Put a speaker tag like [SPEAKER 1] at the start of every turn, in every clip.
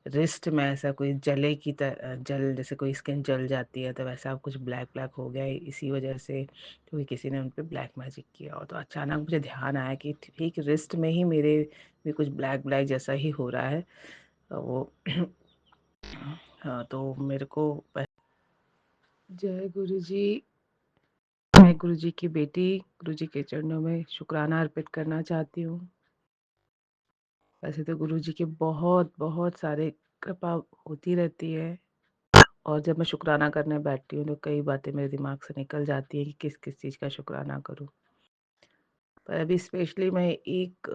[SPEAKER 1] Wrist में ऐसा कोई जले की जल जैसे कोई स्किन जल जाती है तो वैसा कुछ ब्लैक ब्लैक हो गया है, इसी वजह से क्योंकि किसी ने उन पे ब्लैक मैजिक किया हो। तो अचानक मुझे ध्यान आया कि ठीक रिस्ट में ही मेरे भी कुछ ब्लैक ब्लैक जैसा ही हो रहा है। वो हाँ, तो मेरे को जय गुरु जी। मैं गुरु जी की बेटी गुरु जी के चरणों में शुक्राना अर्पित करना चाहती हूँ। वैसे तो गुरु जी के बहुत बहुत सारे कृपा होती रहती है, और जब मैं शुक्राना करने बैठती हूँ तो कई बातें मेरे दिमाग से निकल जाती हैं कि किस किस चीज़ का शुक्राना करूँ। पर अभी स्पेशली मैं एक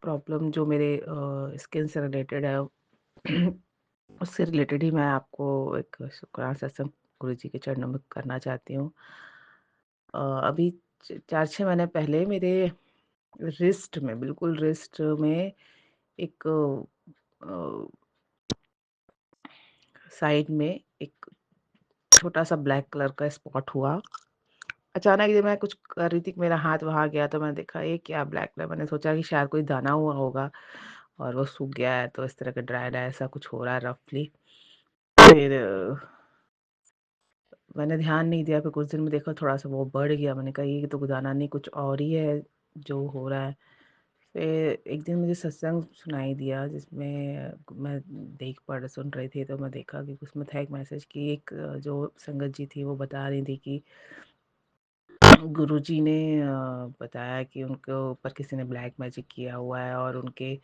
[SPEAKER 1] प्रॉब्लम जो मेरे स्किन से रिलेटेड है उससे रिलेटेड ही मैं आपको एक शुक्राना सत्संग गुरु जी के चरणों में करना चाहती हूँ। अभी 4-6 महीने पहले मेरे रिस्ट में, बिल्कुल रिस्ट में एक साइड में एक छोटा-सा ब्लैक कलर का स्पॉट हुआ। अचानक जब मैं कुछ कर रही थी कि मेरा हाथ वहाँ गया तो मैंने देखा ये क्या ब्लैक कलर। मैंने सोचा कि शायद कोई दाना हुआ होगा और वो सूख गया है, तो इस तरह का ड्राई ड्राई ऐसा कुछ हो रहा है रफली। फिर मैंने ध्यान नहीं दिया, फिर कुछ दिन में देखा थोड़ा-सा वो बढ़ गया। मैंने कहा ये तो दाना नहीं, कुछ और ही है जो हो रहा है। फिर एक दिन मुझे सत्संग सुनाई दिया जिसमें मैं देख पढ़ सुन रही थी, तो मैं देखा कि उसमें था एक मैसेज कि एक जो संगत जी थी वो बता रही थी कि गुरुजी ने बताया कि उनके ऊपर किसी ने ब्लैक मैजिक किया हुआ है और उनके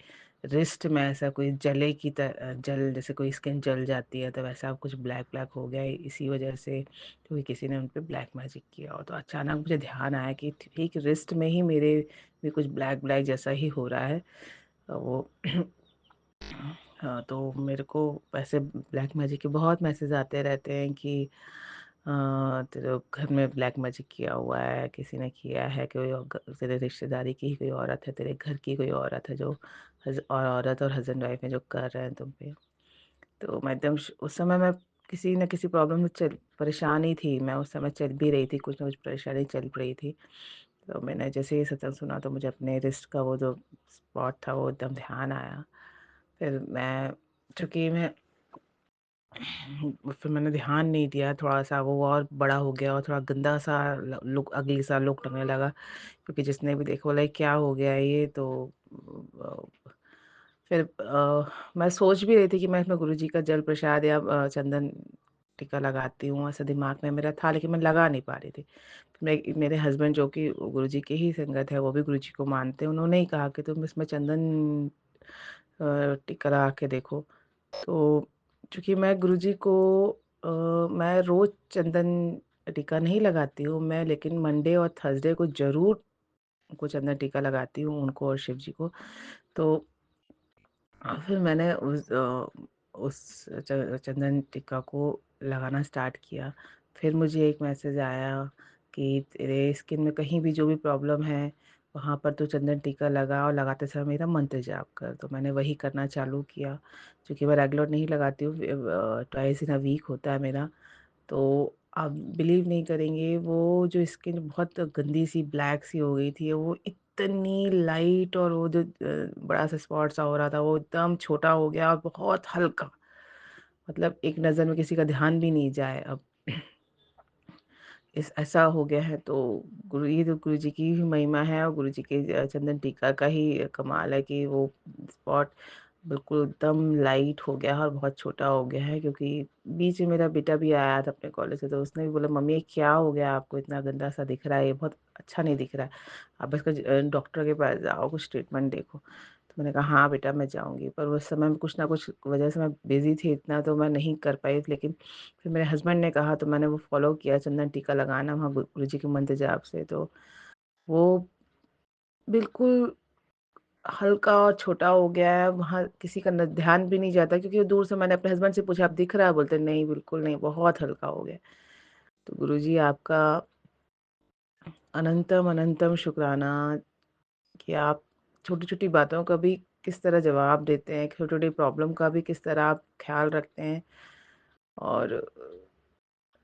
[SPEAKER 1] रिस्ट में ऐसा कोई जले की जल जैसे कोई स्किन जल जाती है तो वैसा कुछ ब्लैक ब्लैक हो गया है, इसी वजह से क्योंकि किसी ने उन पे ब्लैक मैजिक किया हो। तो अचानक मुझे ध्यान आया कि ठीक रिस्ट में ही मेरे भी कुछ ब्लैक ब्लैक जैसा ही हो रहा है। वो हाँ, तो मेरे को वैसे ब्लैक मैजिक के बहुत मैसेज आते रहते हैं कि तेरे घर में ब्लैक मैजिक किया हुआ है, किसी ने किया है, कोई तेरे रिश्तेदारी की ही कोई औरत है, तेरे घर की कोई औरत है जो और औरत और हस्बैंड वाइफ में जो कर रहे हैं तुम पे। तो मैं एकदम उस समय मैं किसी न किसी प्रॉब्लम में चल परेशान ही थी। मैं उस समय चल भी रही थी, कुछ ना कुछ परेशानी चल रही थी। तो मैंने जैसे ही सत्संग सुना तो मुझे अपने रिस्ट का वो जो स्पॉट था वो एकदम ध्यान आया। फिर मैं चूँकि मैं फिर मैंने ध्यान नहीं दिया, थोड़ा-सा वो और बड़ा हो गया और थोड़ा गंदा-सा लुक अगली-सा लुक लगने लगा, क्योंकि जिसने भी देखा बोला ये क्या हो गया है ये? तो फिर मैं सोच भी रही थी कि मैं इसमें गुरुजी का जल प्रसाद या चंदन टीका लगाती हूँ, ऐसा दिमाग में मेरा था, लेकिन मैं लगा नहीं पा रही थी। मेरे हस्बैंड जो कि गुरुजी की ही संगत है, वो भी गुरुजी को मानते हैं, उन्होंने ही कहा कि तुम इसमें चंदन टीका लगा के देखो। तो चूँकि मैं गुरुजी को मैं रोज़ चंदन टीका नहीं लगाती हूँ मैं, लेकिन मंडे और थर्सडे को ज़रूर उनको चंदन टीका लगाती हूँ, उनको और शिव जी को। तो फिर मैंने उस चंदन टीका को लगाना स्टार्ट किया। फिर मुझे एक मैसेज आया कि तेरे स्किन में कहीं भी जो भी प्रॉब्लम है, वहाँ पर तू चंदन टीका लगा और लगाते समय मेरा मंत्र जाप कर। तो मैंने वही करना चालू किया। चूँकि मैं रेगुलर नहीं लगाती हूँ, ट्वाइस इन अ वीक होता है मेरा। तो आप बिलीव नहीं करेंगे, वो जो स्किन बहुत गंदी सी ब्लैक सी हो गई थी, वो इतनी लाइट, और वो जो बड़ा सा स्पॉट सा हो रहा था वो एकदम छोटा हो गया और बहुत हल्का, मतलब एक नज़र में किसी का ध्यान भी नहीं जाए अब। इस ऐसा हो गया है। तो ये तो गुरु जी की ही महिमा है और गुरु जी के चंदन टीका का ही कमाल है कि वो स्पॉट बिल्कुल एकदम लाइट हो गया है और बहुत छोटा हो गया है। क्योंकि बीच में मेरा बेटा भी आया था अपने कॉलेज से, तो उसने भी बोला मम्मी ये क्या हो गया आपको, इतना गंदा सा दिख रहा है, ये बहुत अच्छा नहीं दिख रहा है, आप इसका डॉक्टर के पास जाओ, कुछ ट्रीटमेंट देखो। तो मैंने कहा हाँ बेटा मैं जाऊँगी, पर उस समय में कुछ ना कुछ वजह से मैं बिज़ी थी इतना, तो मैं नहीं कर पाई। लेकिन फिर मेरे हस्बैंड ने कहा तो मैंने वो फ़ॉलो किया, चंदन टीका लगाना वहाँ गुरु जी के मंत्र जाप से। तो वो बिल्कुल हल्का और छोटा हो गया है, वहाँ किसी का न ध्यान भी नहीं जाता, क्योंकि दूर से मैंने अपने हस्बैंड से पूछा, "अब दिख रहा है?" बोलते, "नहीं, बिल्कुल नहीं, बहुत हल्का हो गया है।" तो गुरुजी आपका अनंतम अनंतम शुक्राना कि आप छोटी-छोटी बातों का भी किस तरह जवाब देते हैं, छोटी-छोटी प्रॉब्लम का भी किस तरह आप ख़्याल रखते हैं। और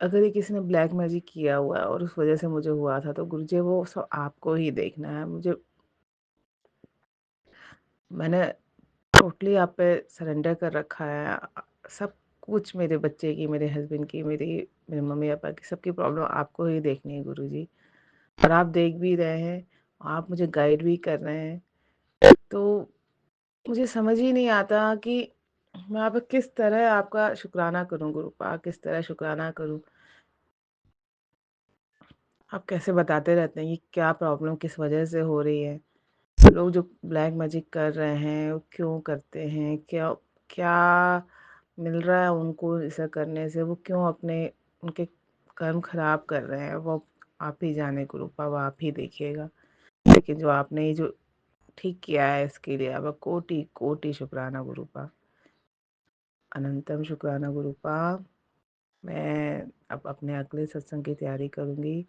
[SPEAKER 1] अगर ये किसी ने ब्लैक मैजिक किया हुआ है और उस वज़ह से मुझे हुआ था, तो गुरुजी वो सब आपको ही देखना है। मैंने टोटली आप पे सरेंडर कर रखा है। सब कुछ मेरे बच्चे की, मेरे हस्बैंड की, मेरे मम्मी-पापा की, सबकी प्रॉब्लम आपको ही देखनी है गुरुजी। और आप देख भी रहे हैं, आप मुझे गाइड भी कर रहे हैं। तो मुझे समझ ही नहीं आता कि मैं आप किस तरह आपका शुक्राना करूँ गुरुपा, किस तरह शुक्राना करूँ? आप कैसे बताते रहते हैं कि क्या प्रॉब्लम किस वजह से हो रही है? लोग जो ब्लैक मैजिक कर रहे हैं, वो क्यों करते हैं? क्या क्या मिल रहा है उनको ऐसा करने से? वो क्यों अपने उनके कर्म खराब कर रहे हैं? वो आप ही जाने गुरुपा, वो आप ही देखिएगा। लेकिन जो आपने ये जो ठीक किया है इसके लिए आपका कोटि-कोटि शुक्राना गुरुपा। अनंतम शुक्राना गुरुपा। मैं अब अपने अगले सत्संग की तैयारी करूँगी।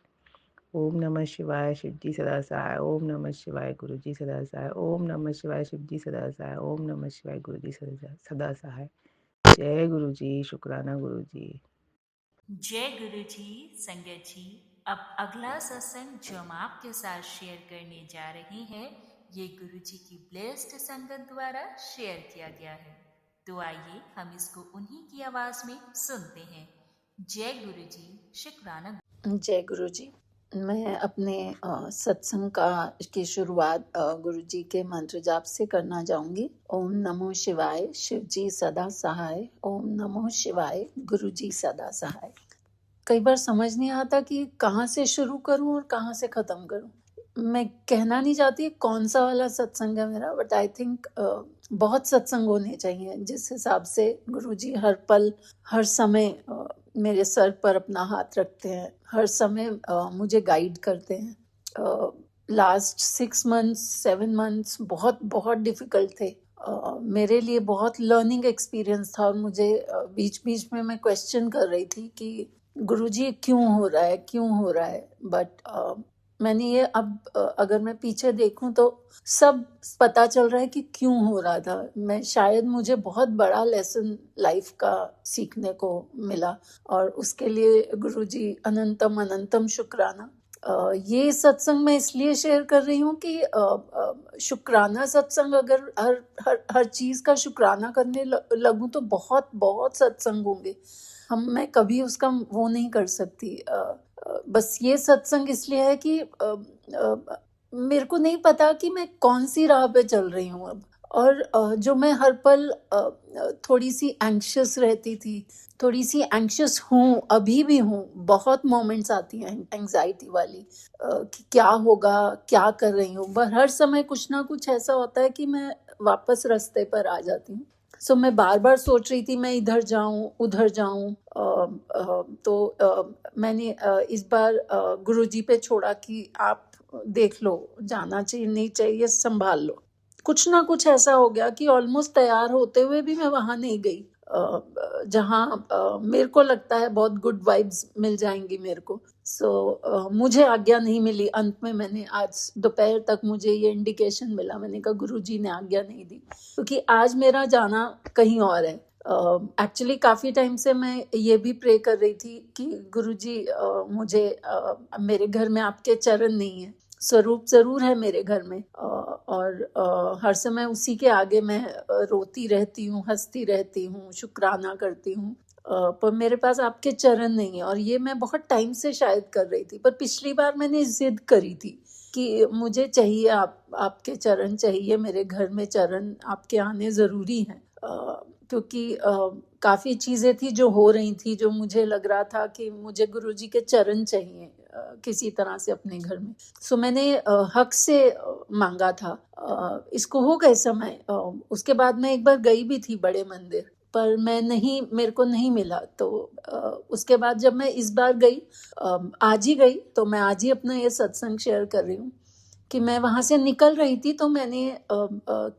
[SPEAKER 1] ओम नमः शिवाय शिवजी सदा सहाय। ओम नमः शिवाय गुरुजी सदा सहाय। ओम नमः शिवाय शिवजी सदा सहाय। ओम नमः शिवाय गुरुजी सदा सदा सहाय। जय गुरुजी, शुक्राना गुरुजी।
[SPEAKER 2] जय गुरु जी। संगत जी, अब अगला सत्संग जो हम आपके साथ शेयर करने जा रहे हैं, ये गुरु जी की ब्लेस्ड संगत द्वारा शेयर किया गया है। तो आइए हम इसको उन्हीं की आवाज में सुनते हैं। जय गुरु जी, शुक्राना।
[SPEAKER 3] जय गुरु जी। मैं अपने सत्संग का की शुरुआत गुरु जी के मंत्र जाप से करना चाहूंगी। ओम नमो शिवाय शिव जी सदा सहाय। ओम नमो शिवाय गुरु जी सदा सहाय। कई बार समझ नहीं आता कि कहाँ से शुरू करूं और कहाँ से खत्म करूं। मैं कहना नहीं चाहती कौन सा वाला सत्संग है मेरा, बट आई थिंक बहुत सत्संग होने चाहिए जिस हिसाब से गुरुजी हर पल हर समय मेरे सर पर अपना हाथ रखते हैं, हर समय मुझे गाइड करते हैं। लास्ट 6 months 7 months बहुत बहुत डिफिकल्ट थे। मेरे लिए बहुत लर्निंग एक्सपीरियंस था और मुझे बीच बीच में मैं क्वेश्चन कर रही थी कि गुरुजी क्यों हो रहा है, क्यों हो रहा है। बट मैंने ये अब अगर मैं पीछे देखूं तो सब पता चल रहा है कि क्यों हो रहा था। मैं शायद मुझे बहुत बड़ा लेसन लाइफ का सीखने को मिला और उसके लिए गुरुजी अनंतम अनंतम शुक्राना। ये सत्संग मैं इसलिए शेयर कर रही हूँ कि शुक्राना सत्संग अगर हर हर हर चीज का शुक्राना करने लगूं तो बहुत बहुत सत्संग होंगे। मैं कभी उसका वो नहीं कर सकती। बस ये सत्संग इसलिए है कि मेरे को नहीं पता कि मैं कौन सी राह पे चल रही हूँ अब। और जो मैं हर पल थोड़ी सी एंग्शियस रहती थी, थोड़ी सी एंग्शियस हूँ, अभी भी हूँ। बहुत मोमेंट्स आती हैं एंग्जाइटी वाली कि क्या होगा, क्या कर रही हूँ। पर हर समय कुछ ना कुछ ऐसा होता है कि मैं वापस रास्ते पर आ जाती हूँ। सो मैं बार बार सोच रही थी मैं इधर जाऊं उधर जाऊं। तो मैंने इस बार गुरुजी पे छोड़ा कि आप देख लो, जाना चाहिए नहीं चाहिए संभाल लो। कुछ ना कुछ ऐसा हो गया कि ऑलमोस्ट तैयार होते हुए भी मैं वहां नहीं गई जहाँ मेरे को लगता है बहुत गुड वाइब्स मिल जाएंगी मेरे को। सो मुझे आज्ञा नहीं मिली। अंत में मैंने आज दोपहर तक मुझे ये इंडिकेशन मिला, मैंने कहा गुरुजी ने आज्ञा नहीं दी क्योंकि आज मेरा जाना कहीं और है। एक्चुअली काफी टाइम से मैं ये भी प्रे कर रही थी कि गुरुजी मुझे मेरे घर में आपके चरण नहीं है, स्वरूप जरूर है मेरे घर में और हर समय उसी के आगे मैं रोती रहती हूँ, हंसती रहती हूँ, शुक्राना करती हूँ। पर मेरे पास आपके चरण नहीं है और ये मैं बहुत टाइम से शायद कर रही थी। पर पिछली बार मैंने जिद करी थी कि मुझे चाहिए आपके चरण चाहिए, मेरे घर में चरण आपके आने जरूरी हैं। क्योंकि काफी चीजें थी जो हो रही थी जो मुझे लग रहा था कि मुझे गुरुजी के चरण चाहिए किसी तरह से अपने घर में। सो मैंने हक से मांगा था। इसको हो गए समय। उसके बाद मैं एक बार गई भी थी बड़े मंदिर, पर मैं नहीं, मेरे को नहीं मिला। तो उसके बाद जब मैं इस बार गई, आज ही गई, तो मैं आज ही अपना ये सत्संग शेयर कर रही हूँ कि मैं वहां से निकल रही थी तो मैंने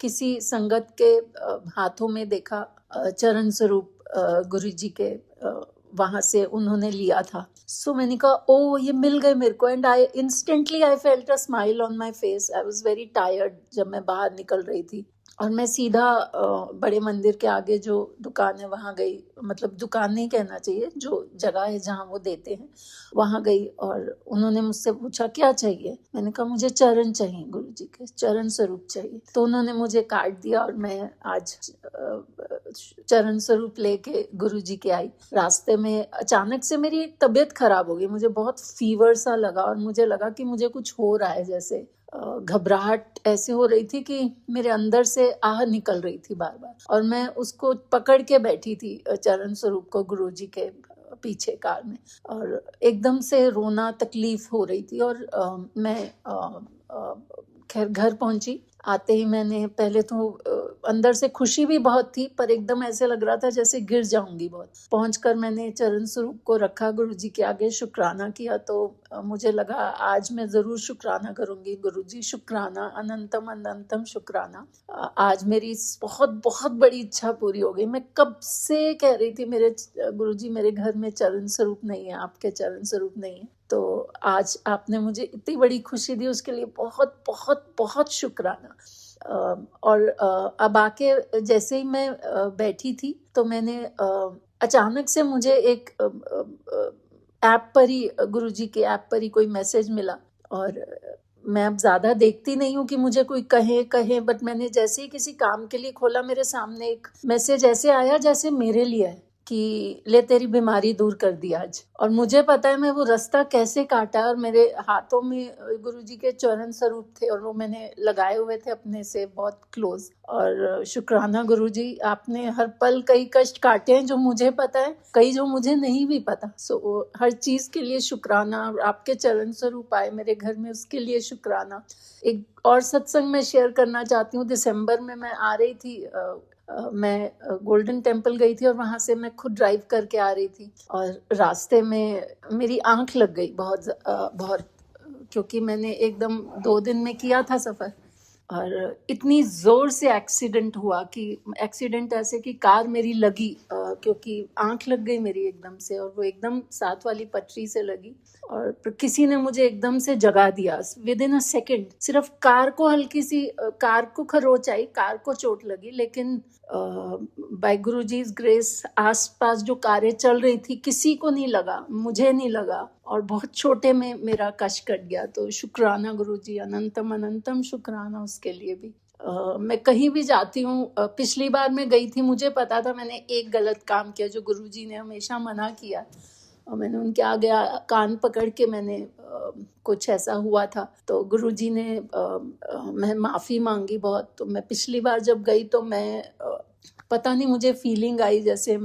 [SPEAKER 3] किसी संगत के हाथों में देखा चरण स्वरूप गुरुजी के वहां से उन्होंने लिया था। सो मैंने कहा ओ ये मिल गए मेरे को। And I instantly I felt a smile on my face. I was very tired जब मैं बाहर निकल रही थी। और मैं सीधा बड़े मंदिर के आगे जो दुकान है वहाँ गई, मतलब दुकान नहीं कहना चाहिए, जो जगह है जहाँ वो देते हैं वहाँ गई। और उन्होंने मुझसे पूछा क्या चाहिए। मैंने कहा मुझे चरण चाहिए, गुरुजी के चरण स्वरूप चाहिए। तो उन्होंने मुझे कार्ड दिया और मैं आज चरण स्वरूप लेके गुरुजी के आई। रास्ते में अचानक से मेरी तबीयत खराब हो गई, मुझे बहुत फीवर सा लगा और मुझे लगा कि मुझे कुछ हो रहा है, जैसे घबराहट ऐसे हो रही थी कि मेरे अंदर से आह निकल रही थी बार बार। और मैं उसको पकड़ के बैठी थी चरण स्वरूप को गुरुजी के पीछे कार में, और एकदम से रोना तकलीफ हो रही थी। और मैं खैर घर पहुंची। आते ही मैंने पहले तो अंदर से खुशी भी बहुत थी, पर एकदम ऐसे लग रहा था जैसे गिर जाऊंगी बहुत। पहुंचकर मैंने चरण स्वरूप को रखा, गुरुजी के आगे शुक्राना किया। तो मुझे लगा आज मैं जरूर शुक्राना करूंगी। गुरुजी शुक्राना, अनंतम अनंतम शुक्राना। आज मेरी बहुत बहुत बड़ी इच्छा पूरी हो गई। मैं कब से कह रही थी मेरे गुरुजी मेरे घर में चरण स्वरूप नहीं है, आपके चरण स्वरूप नहीं है। तो आज आपने मुझे इतनी बड़ी खुशी दी, उसके लिए बहुत बहुत बहुत शुक्राना। और अब आके जैसे ही मैं बैठी थी तो मैंने अचानक से मुझे एक ऐप पर ही, गुरुजी के ऐप पर ही कोई मैसेज मिला। और मैं अब ज्यादा देखती नहीं हूँ कि मुझे कोई कहे, बट मैंने जैसे ही किसी काम के लिए खोला, मेरे सामने एक मैसेज ऐसे आया जैसे मेरे लिए है कि ले तेरी बीमारी दूर कर दी आज। और मुझे पता है मैं वो रास्ता कैसे काटा, और मेरे हाथों में गुरुजी के चरण स्वरूप थे और वो मैंने लगाए हुए थे अपने से बहुत क्लोज। और शुक्राना गुरुजी, आपने हर पल कई कष्ट काटे हैं जो मुझे पता है, कई जो मुझे नहीं भी पता। सो हर चीज के लिए शुक्राना। आपके चरण स्वरूप आए मेरे घर में, उसके लिए शुक्राना। एक और सत्संग मैं शेयर करना चाहती हूँ। दिसंबर में मैं आ रही थी, मैं गोल्डन टेम्पल गई थी और वहां से मैं खुद ड्राइव करके आ रही थी। और रास्ते में मेरी आंख लग गई बहुत, क्योंकि मैंने एकदम 2 दिन में किया था सफर। और इतनी जोर से एक्सीडेंट हुआ कि एक्सीडेंट ऐसे कि कार मेरी लगी, क्योंकि आंख लग गई मेरी एकदम से, और वो एकदम साथ वाली पटरी से लगी। और किसी ने मुझे एकदम से जगा दिया विद इन अ सेकेंड। सिर्फ कार को हल्की सी, कार को खरोच आई, कार को चोट लगी, लेकिन बाय गुरुजी's ग्रेस आसपास जो कारें चल रही थी किसी को नहीं लगा, मुझे नहीं लगा, और बहुत छोटे में मेरा कष्ट कट गया। तो शुक्राना गुरुजी, अनंतम अनंतम शुक्राना उसके लिए भी। मैं कहीं भी जाती हूँ, पिछली बार मैं गई थी, मुझे पता था मैंने एक गलत काम किया जो गुरुजी ने हमेशा मना किया, और मैंने उनके आगे कान पकड़ के मैंने कुछ ऐसा हुआ था। तो गुरुजी ने मैं माफ़ी मांगी बहुत। तो मैं पिछली बार जब गई तो मैं पता नहीं मुझे फीलिंग आई जैसे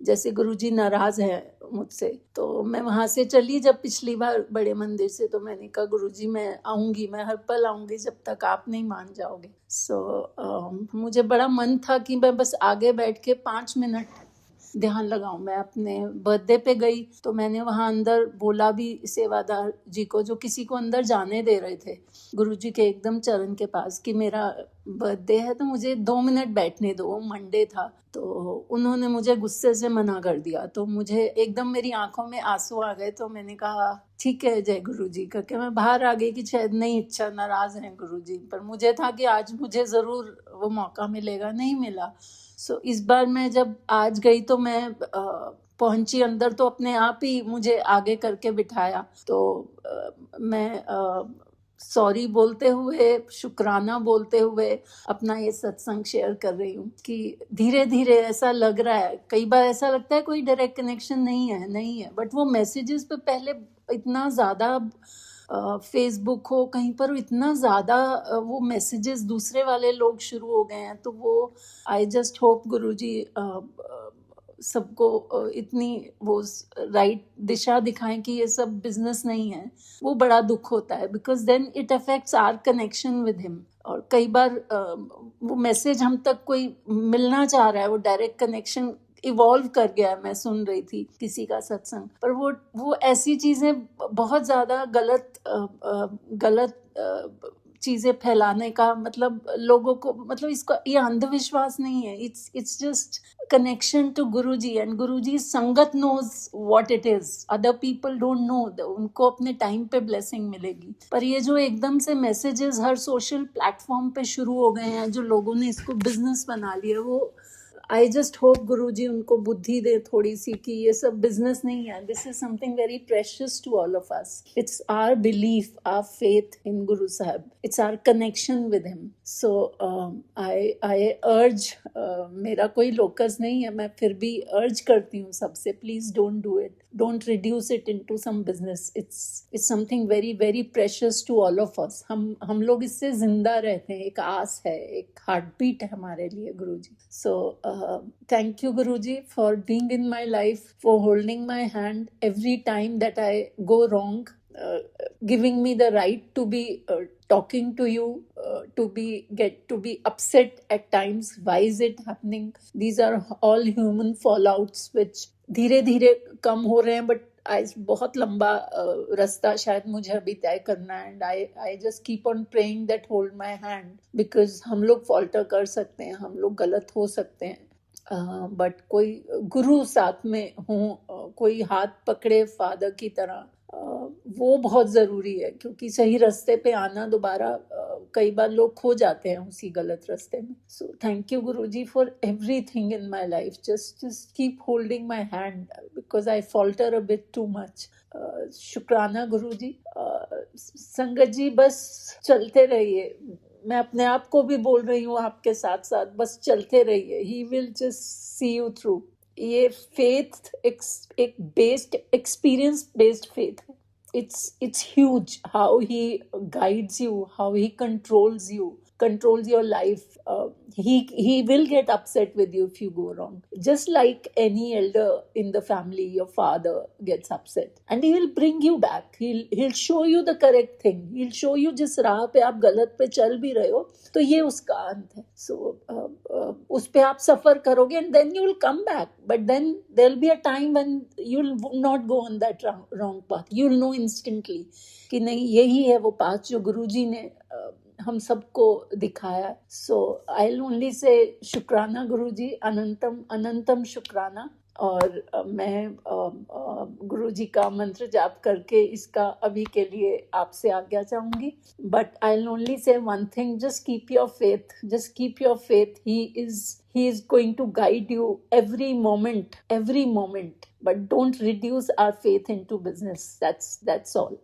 [SPEAKER 3] जैसे गुरुजी नाराज है मुझसे। तो मैं वहां से चली जब पिछली बार बड़े मंदिर से, तो मैंने कहा गुरुजी मैं आऊंगी, मैं हर पल आऊंगी जब तक आप नहीं मान जाओगे। मुझे बड़ा मन था कि मैं बस आगे बैठ के 5 मिनट ध्यान लगाऊं। मैं अपने बर्थडे पे गई तो मैंने वहां अंदर बोला भी सेवादार जी को, जो किसी को अंदर जाने दे रहे थे गुरुजी के एकदम चरण के पास, कि मेरा बर्थडे है तो मुझे 2 मिनट बैठने दो। मंडे था तो उन्होंने मुझे गुस्से से मना कर दिया। तो मुझे एकदम मेरी आंखों में आंसू आ गए। तो मैंने कहा ठीक है जय गुरुजी करके मैं बाहर आ गई कि शायद नहीं, इच्छा नाराज हैं गुरुजी, पर मुझे था कि आज मुझे जरूर वो मौका मिलेगा, नहीं मिला। इस बार मैं जब आज गई तो मैं पहुंची अंदर तो अपने आप ही मुझे आगे करके बिठाया। तो मैं सॉरी बोलते हुए, शुक्राना बोलते हुए अपना ये सत्संग शेयर कर रही हूँ कि धीरे धीरे ऐसा लग रहा है, कई बार ऐसा लगता है कोई डायरेक्ट कनेक्शन नहीं है, बट वो मैसेजेस पे पहले इतना ज़्यादा, फेसबुक हो कहीं पर इतना ज़्यादा वो मैसेजेस दूसरे वाले लोग शुरू हो गए हैं। तो वो आई जस्ट होप गुरुजी सबको इतनी वो राइट दिशा दिखाएं कि ये सब बिजनेस नहीं है। वो बड़ा दुख होता है, because then it affects our connection with him. और कई बार वो मैसेज हम तक कोई मिलना चाह रहा है, वो डायरेक्ट कनेक्शन इवॉल्व कर गया है। मैं सुन रही थी किसी का सत्संग, पर वो ऐसी चीजें बहुत ज्यादा गलत चीजें फैलाने का, मतलब लोगों को, मतलब इसका ये अंधविश्वास नहीं है, it's just connection to Guruji, and Guruji sangat knows what it is, other people don't know, उनको अपने टाइम पे ब्लेसिंग मिलेगी। पर ये जो एकदम से मैसेजेस हर सोशल प्लेटफॉर्म पे शुरू हो गए हैं, जो लोगों ने इसको बिजनेस बना लिया, वो आई जस्ट होप गुरुजी उनको बुद्धि दे थोड़ी सी कि ये सब बिजनेस नहीं है, this is something very precious to all of us, it's our belief, our faith in Guru Sahab, it's our connection with him. So I urge, मेरा कोई लोकस नहीं है, मैं फिर भी अर्ज करती हूँ सबसे, please don't do it, don't reduce it into some business, it's something very very precious to all of us. हम लोग इससे जिंदा रहते हैं, एक आस है, एक हार्ट बीट है हमारे लिए गुरुजी। सो thank you guruji for being in my life, for holding my hand every time that I go wrong, uh, giving me the right to be talking to you, to be upset at times, why is it happening, these are all human fallouts which धीरे धीरे कम हो रहे हैं, but आज बहुत लंबा रास्ता शायद मुझे अभी तय करना है, and I just keep on praying that hold my hand, because हम लोग फॉल्टर कर सकते हैं, हम लोग गलत हो सकते हैं, बट कोई गुरु साथ में हो, कोई हाथ पकड़े फादर की तरह, वो बहुत जरूरी है, क्योंकि सही रास्ते पे आना दोबारा, कई बार लोग खो जाते हैं उसी गलत रास्ते में। So thank you Guruji for everything in my life, just keep holding my hand because I falter a bit too much. शुक्राना गुरुजी। संगत जी बस चलते रहिए, मैं अपने आप को भी बोल रही हूँ आपके साथ साथ, बस चलते रहिए, he will just see you through. ये फेथ एक बेस्ड एक्सपीरियंस बेस्ड फेथ है, it's huge how he guides you, how he controls your life. He will get upset with you if you go wrong, just like any elder in the family, your father gets upset, and he will bring you back, he'll show you the correct thing, he'll show you जिस राह पे आप गलत पे चल भी रहे हो, तो ये उसका अंत है। सो उस पे आप सफर करोगे, and then you will come back, but then there will be a time when you will not go on that wrong path, you will know instantly कि नहीं, यही है वो पाथ जो गुरुजी ने हम सबको दिखाया। सो आई विल ओनली से शुक्राना गुरुजी, अनंतम अनंतम शुक्राना। और मैं गुरुजी का मंत्र जाप करके इसका अभी के लिए आपसे आज्ञा चाहूंगी, but I will only say one thing, just keep your faith, just keep your faith, he is going to guide you every moment, but don't reduce our faith into business, that's all.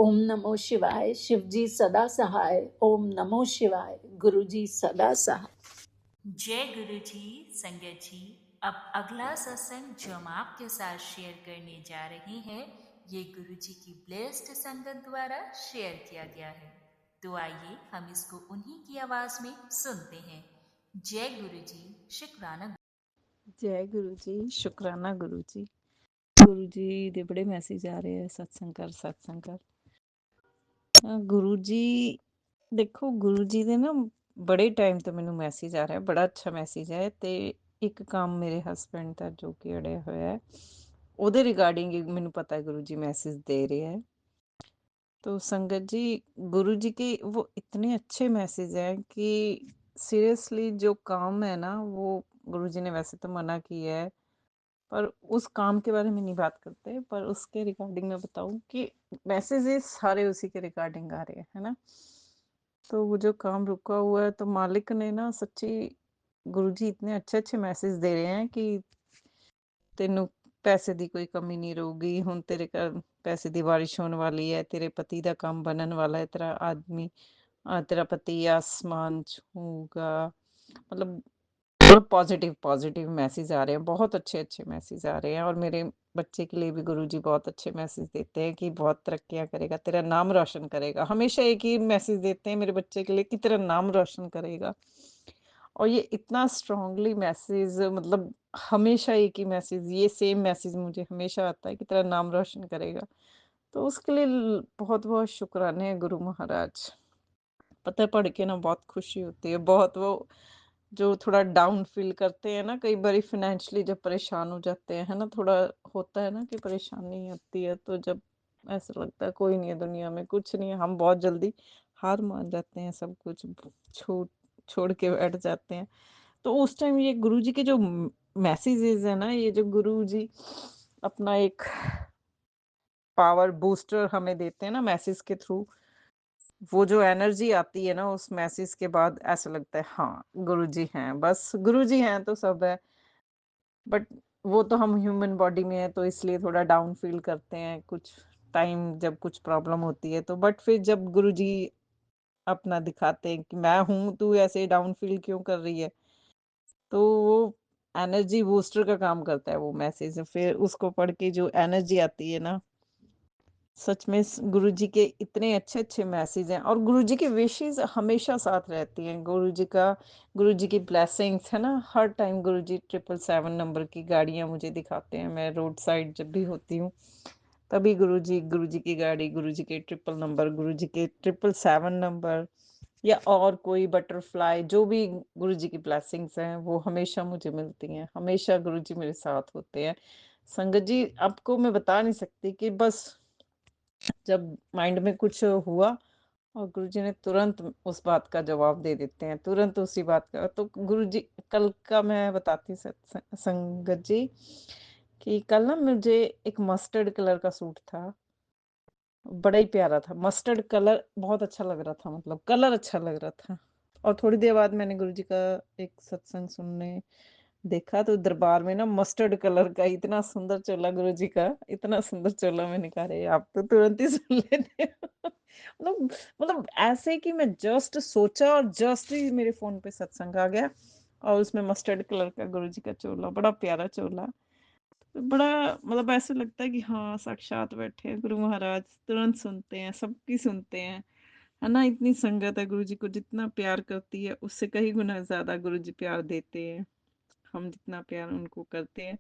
[SPEAKER 3] Om namo shivaya, Shivji सदा सहाय, ओम नमो शिवाय, गुरुजी सदा सहाय।
[SPEAKER 2] जय गुरु जी। संगत जी, अब अगला सत्संग जो हम आपके साथ शेयर करने जा रहे हैं, ये गुरु जी की ब्लेस्ड संगत द्वारा शेयर किया गया है, तो आइए हम इसको उन्हीं की आवाज में सुनते हैं। जय गुरु जी। शुक्राना।
[SPEAKER 4] जय गुरु जी, शुक्राना गुरु जी। गुरु जी ਦੇ ਬੜੇ ਮੈਸੇਜ ਆ ਰਹੇ ਆ, ਸਤਸੰਗ ਕਰ। ਗੁਰੂ ਜੀ ਦੇਖੋ, ਗੁਰੂ ਜੀ ਦੇ ਨਾ ਬੜੇ ਟਾਈਮ ਤੋਂ ਮੈਨੂੰ ਮੈਸੇਜ ਆ ਰਿਹਾ, ਬੜਾ ਅੱਛਾ ਮੈਸੇਜ ਹੈ, ਤੇ ਇੱਕ ਕੰਮ ਮੇਰੇ ਹਸਬੈਂਡ ਦਾ ਜੋ ਕਿ ਅੜਿਆ ਹੋਇਆ ਹੈ, ਉਹਦੇ ਰਿਗਾਰਡਿੰਗ ਮੈਨੂੰ पता है गुरु जी मैसेज दे रहे हैं। तो संगत जी, गुरु जी के वो इतने अच्छे मैसेज हैं कि सीरियसली जो काम है ना, वो गुरु जी ने वैसे तो मना किया है, पर उस काम के बारे में नहीं बात करते, पर उसके रिगार्डिंग मैं बताऊं कि मैसेजेस सारे उसी के रिगार्डिंग आ रहे हैं, है ना। तो वो जो काम रुका हुआ है, तो मालिक ने ना सच्ची, गुरुजी इतने अच्छे मैसेज दे रहे हैं कि तेनू पैसे ਦੀ ਕੋਈ ਕਮੀ ਨਹੀਂ ਰਹੂਗੀ, ਹੁਣ ਤੇਰੇ ਘਰ ਪੈਸੇ ਦੀ ਬਾਰਿਸ਼ ਹੋਣ ਵਾਲੀ ਹੈ, ਤੇਰੇ ਪਤੀ ਦਾ ਕੰਮ ਬਣਨ ਵਾਲਾ ਹੈ, ਤੇਰਾ ਆਦਮੀ तेरा पति आसमान छूगा, मतलब पॉजिटिव मैसेज आ रहे हैं, बहुत अच्छे मैसेज आ रहे हैं। और मेरे बच्चे के लिए भी गुरुजी बहुत अच्छे मैसेज देते हैं कि बहुत तरक्कियां करेगा, तेरा नाम रोशन करेगा। हमेशा एक ही मैसेज देते हैं मेरे बच्चे के लिए कि तेरा नाम रोशन करेगा। और ये इतना स्ट्रांगली मैसेज, मतलब हमेशा एक ही मैसेज, ये सेम मैसेज मुझे हमेशा आता है कि तेरा नाम रोशन करेगा। तो उसके लिए बहुत बहुत शुक्राने हैं गुरु महाराज। पता है, पढ़ के ना बहुत खुशी होती है, बहुत। वो जो थोड़ा डाउन फील करते हैं ना, कई बार फाइनेंशियली जब परेशान हो जाते हैं, है ना, थोड़ा होता है ना कि परेशानी आती है, तो जब ऐसा लगता है कोई नहीं है दुनिया में, कुछ नहीं है, हम बहुत जल्दी हार मान जाते हैं, सब कुछ छोड़ छोड़ के बैठ जाते हैं। तो उस टाइम ये गुरुजी के जो मैसेजेस है ना, ये जो गुरुजी अपना एक पावर बूस्टर हमें देते हैं ना मैसेज के थ्रू, वो जो एनर्जी आती है ना उस मैसेज के बाद, ऐसा लगता है हाँ गुरुजी हैं, बस गुरुजी हैं तो सब है। बट वो तो हम ह्यूमन बॉडी में है तो इसलिए थोड़ा डाउन फील करते हैं कुछ टाइम जब कुछ प्रॉब्लम होती है तो। बट फिर जब गुरुजी अपना दिखाते हैं कि मैं हूँ, तू ऐसे डाउन फील क्यों कर रही है, तो वो एनर्जी बूस्टर का काम करता है वो मैसेज। फिर उसको पढ़ के जो एनर्जी आती है ना, सच में गुरुजी के इतने अच्छे अच्छे मैसेज हैं, और गुरुजी की विशेस हमेशा साथ रहती हैं। गुरुजी की ब्लेसिंग्स है ना, हर टाइम गुरुजी 777 नंबर की गाड़ियां मुझे दिखाते हैं। मैं रोड साइड जब भी होती हूँ तभी गुरुजी की गाड़ी, गुरुजी के 777 गुरुजी के 777 नंबर, या और कोई बटरफ्लाई, जो भी गुरुजी की ब्लेसिंग्स हैं वो हमेशा मुझे मिलती हैं। हमेशा गुरुजी मेरे साथ होते हैं। संगत जी, आपको मैं बता नहीं सकती कि बस जब माइंड में कुछ हुआ और गुरुजी ने तुरंत उस बात का जवाब दे देते हैं, तुरंत उसी बात का। तो गुरुजी, कल का मैं बताती हूँ संगत जी कि कल ना मुझे एक मस्टर्ड कलर का सूट था, बड़ा ही प्यारा था। मस्टर्ड कलर बहुत अच्छा लग रहा था, मतलब कलर अच्छा लग रहा था। और थोड़ी देर बाद मैंने गुरुजी का एक सत्संग सुनने देखा तो दरबार में ना मस्टर्ड कलर का इतना सुंदर चोला, गुरुजी का इतना सुंदर चोला। मैंने कहा अरे आप तो तुरंत ही सुन लेते हो। मतलब ऐसे कि मैं जस्ट सोचा और जस्ट ही मेरे फोन पे सत्संग आ गया, और उसमें मस्टर्ड कलर का गुरुजी का चोला, बड़ा प्यारा चोला। बड़ा मतलब ऐसे लगता है कि हाँ साक्षात बैठे हैं गुरु महाराज, तुरंत सुनते हैं, सबकी सुनते हैं, है ना। इतनी संगत है गुरुजी को जितना प्यार करती है उससे कई गुना ज्यादा गुरुजी प्यार देते हैं। हम जितना प्यार उनको करते हैं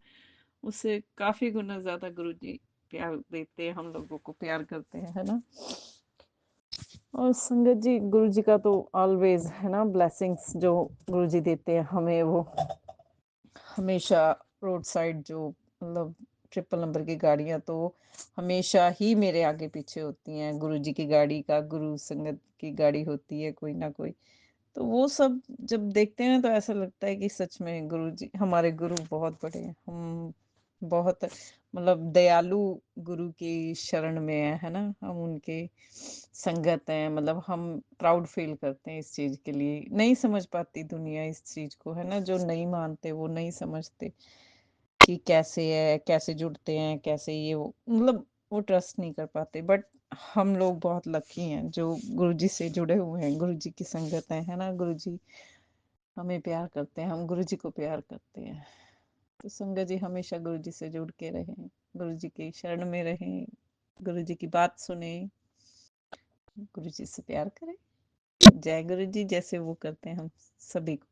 [SPEAKER 4] उससे काफी गुना ज्यादा गुरुजी प्यार देते हैं, हम लोगों को प्यार करते हैं, है ना। और संगत जी, गुरुजी का तो ऑलवेज है ना ब्लेसिंग्स जो गुरुजी देते हैं हमें, वो हमेशा रोड साइड जो मतलब 777 की गाड़ियां तो हमेशा ही मेरे आगे पीछे होती हैं। गुरुजी की गाड़ी का, गुरु संगत की गाड़ी होती है कोई ना कोई। तो वो सब जब देखते हैं तो ऐसा लगता है कि सच में गुरुजी हमारे गुरु बहुत बड़े हैं। हम बहुत मतलब दयालु गुरु की शरण में है ना, हम उनके संगत हैं। मतलब हम प्राउड फील करते हैं इस चीज के लिए। नहीं समझ पाती दुनिया इस चीज को, है ना। जो नहीं मानते वो नहीं समझते कि कैसे है, कैसे जुड़ते हैं, कैसे ये वो, मतलब वो ट्रस्ट नहीं कर पाते। बट हम लोग बहुत लकी हैं जो गुरुजी से जुड़े हुए हैं, गुरुजी की संगत है ना। गुरुजी हमें प्यार करते हैं, हम गुरुजी को प्यार करते हैं। तो संगत जी हमेशा गुरुजी से जुड़ के रहें, गुरुजी की शरण में रहें, गुरुजी की बात सुने, गुरुजी से प्यार करें। जय गुरुजी, जैसे वो करते हैं हम सभी को।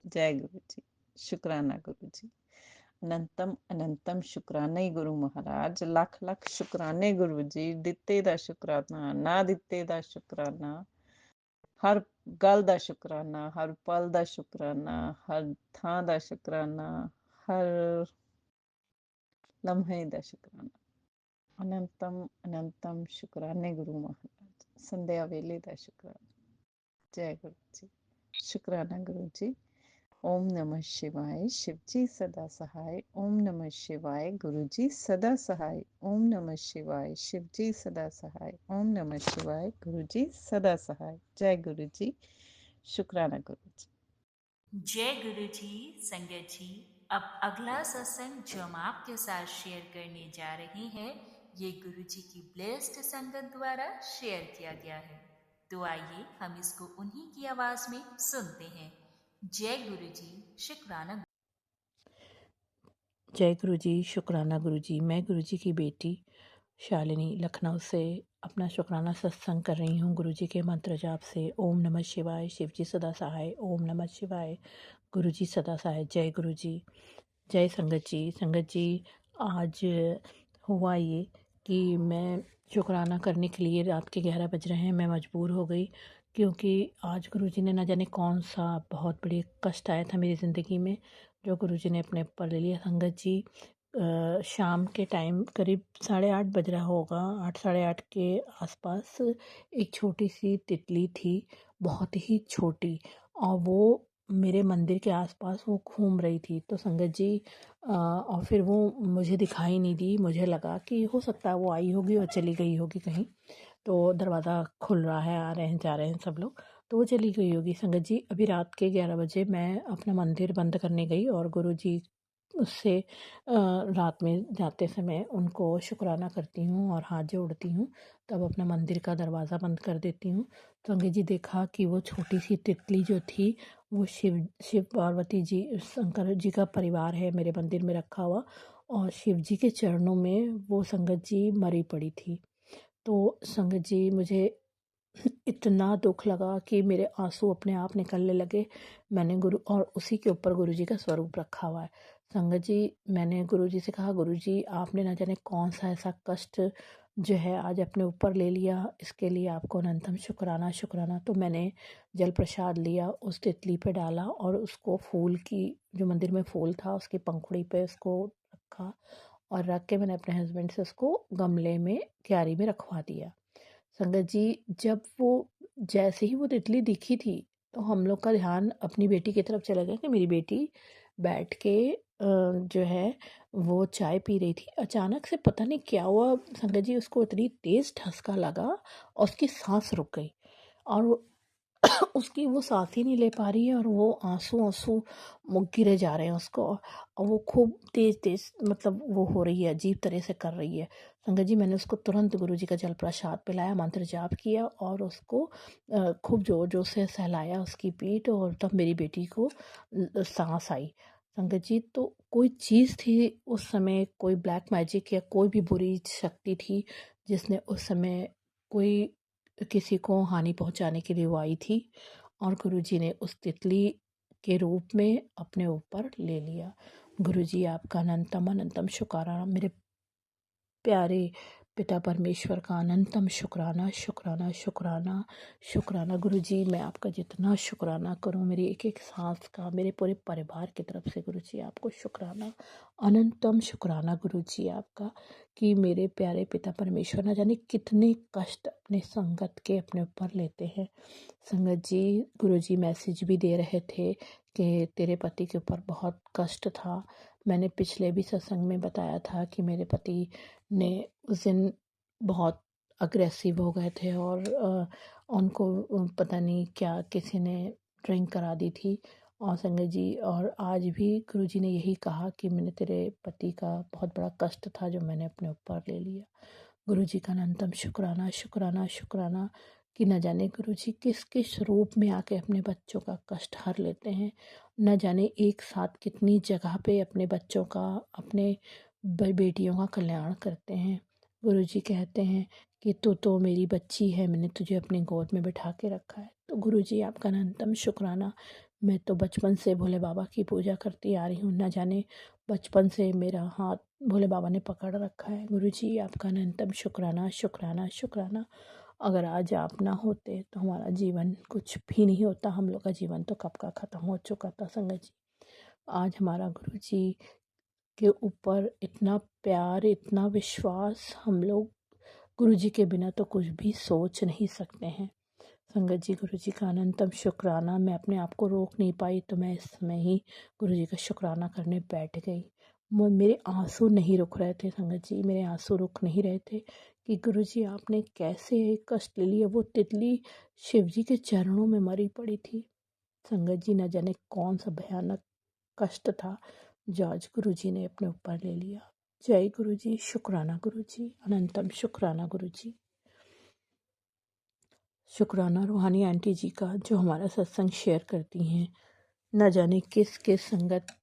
[SPEAKER 4] जय गुरुजी, शुक्राना गुरुजी, अनंतम अनंतम शुक्राने गुरु महाराज, ਲੱਖ ਲੱਖ शुक्राने गुरु जी, ਦਿੱਤੇ ਦਾ ਸ਼ੁਕਰਾਨਾ, ਨਾ ਦਿੱਤੇ ਦਾ ਸ਼ੁਕਰਾਨਾ, ਹਰ ਗੱਲ ਦਾ ਸ਼ੁਕਰਾਨਾ, ਹਰ ਪਲ ਦਾ ਸ਼ੁਕਰਾਨਾ, ਹਰ ਥਾਂ ਦਾ ਸ਼ੁਕਰਾਨਾ, ਹਰ ਲਮਹੇ ਦਾ ਸ਼ੁਕਰਾਨਾ। ਅਨੰਤਮ ਅਨੰਤਮ ਸ਼ੁਕਰਾਨੇ ਗੁਰੂ ਮਹਾਰਾਜ, ਸੰਧਿਆ ਵੇਲੇ ਦਾ ਸ਼ੁਕਰਾਨਾ। ਜੈ ਗੁਰੂ ਜੀ, शुक्राना गुरु जी। ओम नमः शिवाय, शिव जी सदा सहाय। ओम नमः शिवाय, गुरु जी सदा सहाय। ओम नमः शिवाय, शिव जी सदा सहाय। ओम नमः शिवाय, गुरु जी सदा सहाय। जय गुरु जी, शुक्राना गुरु जी।
[SPEAKER 2] जय गुरु जी संगत जी। अब अगला सत्संग जो हम आपके साथ शेयर करने जा रहे हैं, ये गुरु जी की ब्लेस्ड संगत द्वारा शेयर किया गया है। तो आइए हम इसको उन्हीं की आवाज में सुनते हैं। जय गुरु जी, शुक्राना।
[SPEAKER 5] जय गुरु जी, शुक्राना गुरु जी। मैं गुरु जी की बेटी शालिनी लखनऊ से अपना शुक्राना सत्संग कर रही हूँ गुरु जी के मंत्र जाप से। ओम नमः शिवाय, शिव जी सदा सहाय। ओम नमः शिवाय, गुरु जी सदा सहाय। जय गुरु जी। जय संगत जी। संगत जी, आज हुआ ये कि मैं शुक्राना करने के लिए रात के 11 बज रहे हैं, मैं मजबूर हो गई क्योंकि आज गुरुजी ने न जाने कौन सा बहुत बड़ी कष्ट आया था मेरी ज़िंदगी में, जो गुरुजी ने अपने ऊपर ले लिया। संगत जी, शाम के टाइम करीब 8:30 बज रहा होगा, 8 साढ़े 8 के आसपास एक छोटी सी तितली थी, बहुत ही छोटी, और वो मेरे मंदिर के आसपास वो घूम रही थी। तो संगत जी और फिर वो मुझे दिखाई नहीं दी। मुझे लगा कि हो सकता है वो आई होगी और चली गई होगी कहीं, तो दरवाज़ा खुल रहा है, आ रहे हैं जा रहे हैं सब लोग, तो वो चली गई होगी। संगत जी अभी रात के 11 बजे मैं अपना मंदिर बंद करने गई और गुरु जी उससे रात में जाते समय उनको शुक्राना करती हूँ और हाथ जोड़ती हूँ, तब अपना मंदिर का दरवाज़ा बंद कर देती हूँ। तो संगत जी देखा कि वो छोटी सी तितली जो थी वो शिव पार्वती जी शंकर जी का परिवार है मेरे मंदिर में रखा हुआ, और शिव जी के चरणों में वो संगत जी मरी पड़ी थी। तो संगत जी मुझे इतना दुख लगा कि मेरे आंसू अपने आप निकलने लगे। मैंने गुरु और उसी के ऊपर गुरु जी का स्वरूप रखा हुआ है। संगत जी मैंने गुरु जी से कहा, गुरु जी आपने ना जाने कौन सा ऐसा कष्ट जो है आज अपने ऊपर ले लिया, इसके लिए आपको अनंतम शुक्राना शुक्राना। तो मैंने जल प्रसाद लिया, उस तितली पे डाला और उसको फूल की जो मंदिर में फूल था उसकी पंखुड़ी पे उसको रखा, और रख के मैंने अपने हस्बैंड से उसको गमले में क्यारी में रखवा दिया। संगत जी जब वो जैसे ही वो तितली दिखी थी तो हम लोग का ध्यान अपनी बेटी की तरफ चला गया कि मेरी बेटी बैठ के जो है वो चाय पी रही थी। अचानक से पता नहीं क्या हुआ संगत जी, उसको इतनी तेज ठसका लगा और उसकी सांस रुक गई, और वो उसकी वो सांस ही नहीं ले पा रही है और वो आंसू आंसू मुँह गिरे जा रहे हैं उसको, और वो खूब तेज तेज मतलब वो हो रही है, अजीब तरह से कर रही है। संगत जी मैंने उसको तुरंत गुरु जी का जल प्रसाद पिलाया, मंत्र जाप किया और उसको खूब जोर जोर से सहलाया उसकी पीठ, और तब मेरी बेटी को सांस आई। संगत जी तो कोई चीज़ थी उस समय, कोई ब्लैक मैजिक या कोई भी बुरी शक्ति थी जिसने उस समय कोई किसी को हानि पहुंचाने के लिए वो आई थी, और गुरुजी ने उस तितली के रूप में अपने ऊपर ले लिया। गुरुजी आपका अनंतम अनंतम शुक्राना, मेरे प्यारे पिता परमेश्वर का अनंतम शुक्राना शुक्राना शुक्राना शुक्राना। गुरुजी मैं आपका जितना शुक्राना करूं, मेरी एक एक सांस का, मेरे पूरे परिवार की तरफ से गुरुजी आपको शुक्राना, अनंतम शुक्राना गुरुजी आपका, कि मेरे प्यारे पिता परमेश्वर न जाने कितने कष्ट अपने संगत के अपने ऊपर लेते हैं। संगत जी गुरुजी मैसेज भी दे रहे थे कि तेरे पति के ऊपर बहुत कष्ट था। मैंने पिछले भी सत्संग में बताया था कि मेरे पति ने उस दिन बहुत अग्रेसिव हो गए थे और उनको पता नहीं क्या किसी ने ड्रिंक करा दी थी। और संगत जी और आज भी गुरुजी ने यही कहा कि मैंने तेरे पति का बहुत बड़ा कष्ट था जो मैंने अपने ऊपर ले लिया। गुरुजी का अनंतम शुक्राना शुक्राना शुक्राना, कि न जाने गुरुजी किस किस रूप में आके अपने बच्चों का कष्ट हर लेते हैं, न जाने एक साथ कितनी जगह पे अपने बच्चों का, अपने बेटियों का कल्याण करते हैं। गुरुजी कहते हैं कि तू तो मेरी बच्ची है, मैंने तुझे अपनी गोद में बिठा के रखा है। तो गुरुजी आपका अनंतम शुक्राना। मैं तो बचपन से भोले बाबा की पूजा करती आ रही हूँ, न जाने बचपन से मेरा हाथ भोले बाबा ने पकड़ रखा है। गुरुजी आपका अनंतम शुक्राना शुक्राना शुक्राना। अगर आज आप ना होते तो हमारा जीवन कुछ भी नहीं होता, हम लोग का जीवन तो कब का ख़त्म हो चुका था। संगत जी आज हमारा गुरुजी के ऊपर इतना प्यार, इतना विश्वास, हम लोग गुरुजी के बिना तो कुछ भी सोच नहीं सकते हैं। संगत जी गुरुजी का अनंतम शुक्राना। मैं अपने आप को रोक नहीं पाई तो मैं इस समय ही गुरुजी का शुक्राना करने बैठ गई। मेरे आंसू नहीं रुक रहे थे संगत जी, मेरे आंसू रुक नहीं रहे थे कि गुरुजी आपने कैसे कष्ट ले लिया। वो तितली शिव जी के चरणों में मरी पड़ी थी। संगत जी न जाने कौन सा भयानक कष्ट था जो आज गुरुजी ने अपने ऊपर ले लिया। जय गुरुजी, शुक्राना गुरुजी, अनंतम शुक्राना गुरुजी। शुक्राना रूहानी आंटी जी का जो हमारा सत्संग शेयर करती हैं। न जाने किस किस संगत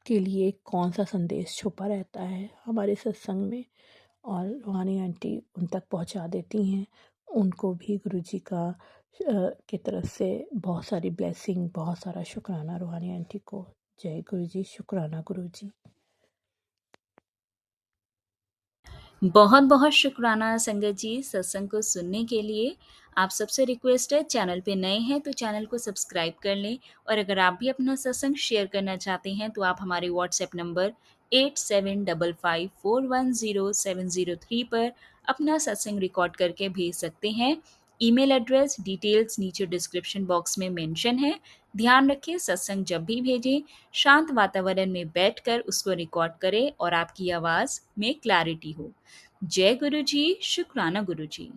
[SPEAKER 5] के लिए कौन सा संदेश छुपा रहता है हमारे सत्संग में, और रूहानी आंटी उन तक पहुंचा देती हैं। उनको भी गुरुजी का की तरफ से बहुत सारी ब्लेसिंग, बहुत सारा शुक्राना रूहानी आंटी को। जय गुरुजी, शुक्राना गुरुजी।
[SPEAKER 2] बहुत बहुत शुक्राना संगत जी सत्संग को सुनने के लिए। आप सबसे रिक्वेस्ट है, चैनल पे नए हैं तो चैनल को सब्सक्राइब कर लें, और अगर आप भी अपना सत्संग शेयर करना चाहते हैं तो आप हमारे व्हाट्सएप नंबर 8755410703 पर अपना सत्संग रिकॉर्ड करके भेज सकते हैं। ईमेल एड्रेस डिटेल्स नीचे डिस्क्रिप्शन बॉक्स में मेंशन है। ध्यान रखें, सत्संग जब भी भेजें शांत वातावरण में बैठकर उसको रिकॉर्ड करें और आपकी आवाज़ में क्लैरिटी हो। जय गुरु जी, शुक्राना गुरु जी।